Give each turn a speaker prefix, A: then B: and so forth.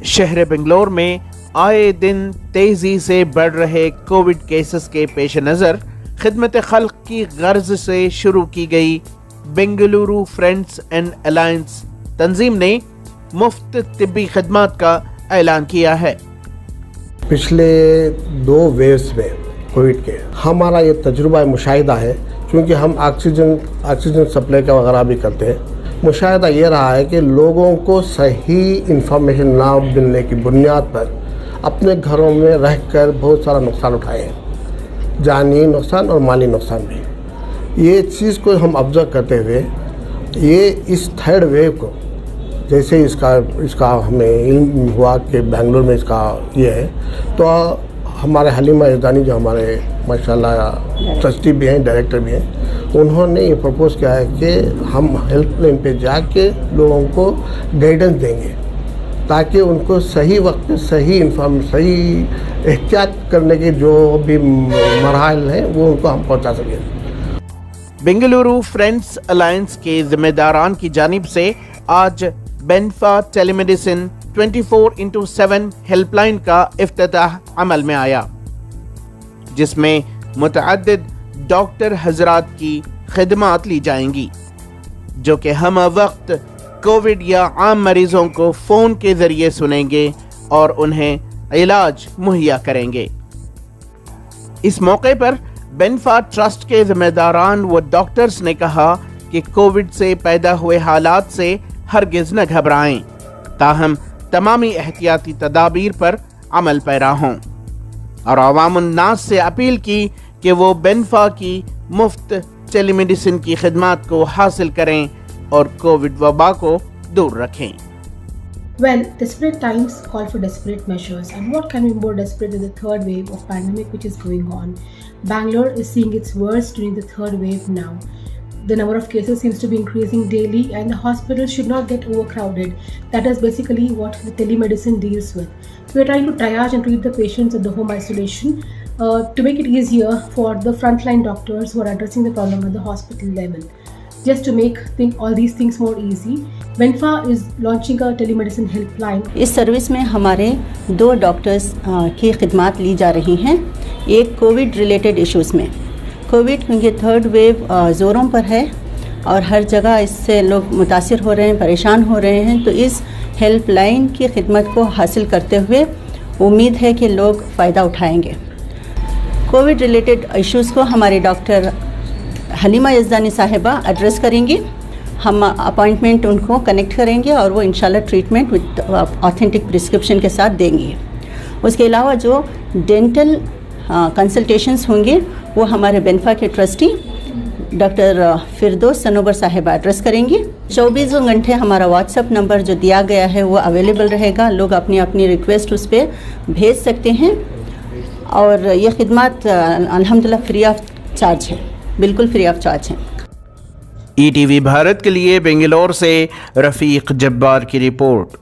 A: शहर बेंगलोर में आए दिन तेजी से बढ़ रहे कोविड केसेस के पेश नज़र खिदमत खल्क की गर्ज से शुरू की गई बेंगलुरु फ्रेंड्स एंड अलायंस तंजीम ने मुफ्त तिब्बी खिदमात का ऐलान किया है।
B: पिछले 2 वेव्स में कोविड के हमारा ये तजुर्बा मुशाहिदा है, क्योंकि हम ऑक्सीजन सप्लाई का वगैरह भी करते हैं। मुशाहिदा ये रहा है कि लोगों को सही इंफॉर्मेशन ना मिलने की बुनियाद पर अपने घरों में रहकर बहुत सारा नुकसान उठाए हैं, जानी नुकसान और माली नुकसान भी। ये चीज़ को हम ऑब्जर्व करते हुए ये इस थर्ड वेव को जैसे इसका हमें इल्म हुआ कि बेंगलोर में इसका ये है, तो हमारे हलीमा यज़दानी जो हमारे माशाल्लाह ट्रस्टी भी हैं, डायरेक्टर भी हैं, उन्होंने ये प्रपोज़ किया है कि हम हेल्पलाइन पे जाके लोगों को गाइडेंस देंगे ताकि उनको सही वक्त पे सही एहतियात करने के जो भी मरहल हैं वो उनको हम पहुंचा सकें।
A: बेंगलुरु फ्रेंड्स अलायंस के जिम्मेदारान की जानिब से आज बेनफा टेलीमेडिसिन 24/7 हेल्पलाइन का इफ्तिताह अमल में आया, जिसमें मुतअद्दिद डॉक्टर हजरात की खिदमात ली जाएंगी जो कि हम वक्त कोविड या आम मरीजों को फ़ोन के ज़रिए सुनेंगे और उन्हें इलाज मुहैया करेंगे। इस मौके पर बेनफा ट्रस्ट के जिम्मेदारान व डॉक्टर्स ने कहा कि कोविड से पैदा हुए हालात से हरगिज़ न घबराएं, ताहम तमामी एहतियाती तदाबीर पर अमल पैरा हों, और अवामुन्नास से अपील की कि वो बेनफा की मुफ्त टेलीमेडिसिन की खिदमात को हासिल करें और कोविड वबा को दूर रखें।
C: Well, desperate times call for desperate measures, and what can be more desperate than the third wave of pandemic which is going on? Bangalore is seeing its worst during the third wave now. The number of cases seems to be increasing daily, and the hospitals should not get overcrowded. That is basically what the telemedicine deals with. We are trying to triage and treat the patients at the home isolation to make it easier for the frontline doctors who are addressing the problem at the hospital level. Just to make all these things more easy, Benfa is launching a telemedicine helpline.
D: इस service में हमारे 2 doctors की खिदमात ली जा रही हैं। एक Covid related issues में, Covid क्योंकि थर्ड वेव ज़ोरों पर है और हर जगह इससे लोग मुतासिर हो रहे हैं, परेशान हो रहे हैं, तो इस हेल्पलाइन की खिदमत को हासिल करते हुए उम्मीद है कि लोग फ़ायदा उठाएंगे। कोविड रिलेटेड इश्यूज़ को हमारे डॉक्टर हलीमा यज़दानी साहिबा एड्रेस करेंगी। हम अपॉइंटमेंट उनको कनेक्ट करेंगे और वो इंशाल्लाह ट्रीटमेंट विद ऑथेंटिक प्रिस्क्रिप्शन के साथ देंगी। उसके अलावा जो डेंटल कंसल्टेशंस होंगे वो हमारे बेनफा के ट्रस्टी डॉक्टर फिरदौस सनोबर साहिबा एड्रेस करेंगी। 24 घंटे हमारा व्हाट्सएप नंबर जो दिया गया है वो अवेलेबल रहेगा, लोग अपनी अपनी रिक्वेस्ट उस पर भेज सकते हैं और ये खिदमत अल्हम्दुलिल्लाह फ्री ऑफ चार्ज है, बिल्कुल फ्री ऑफ चार्ज है।
A: ETV भारत के लिए बेंगलोर से रफ़ीक जब्बार की रिपोर्ट।